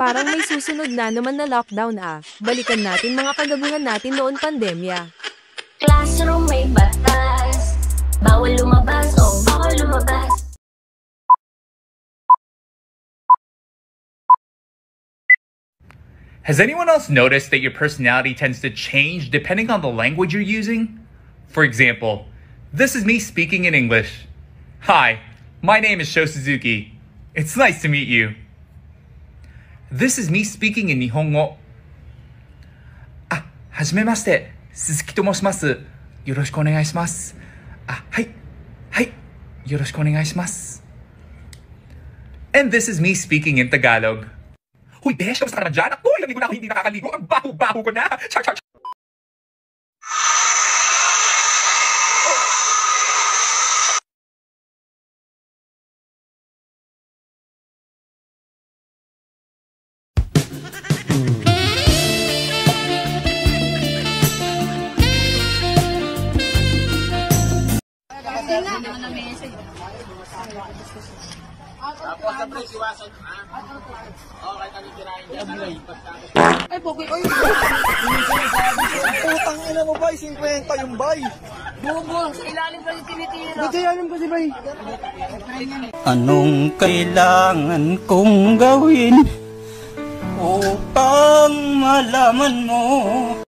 Parang may susunod na naman na lockdown ah. Balikan natin mga kagaguhan natin noon pandemya. Classroom may batas, bawal lumabas o bawal lumabas. Has anyone else noticed that your personality tends to change depending on the language you're using? For example, this is me speaking in English. Hi, my name is Sho Suzuki. It's nice to meet you. This is me speaking in Nihongo. Ah, hajimemashite. Suzuki to moshimasu. Yoroshiku onegai shimasu. Ah, hai. Hai. Yoroshiku onegai shimasu. And this is me speaking in Tagalog. Huy, besh, kamusta ka naman dyan? Ako, ilang linggo na ako hindi nakakaligo. Ang baho-baho ko na. Char, char, char. Tapos na pre, siwasan ha? Okay, kami kirain dyan. Ay, pokoy, oy! Putang ina mo, bay! 50 yung bay! Bubo, sa ilalim pa yung tinitira. Ba't ilalim kasi, bay? Anong kailangan kong gawin upang malaman mo?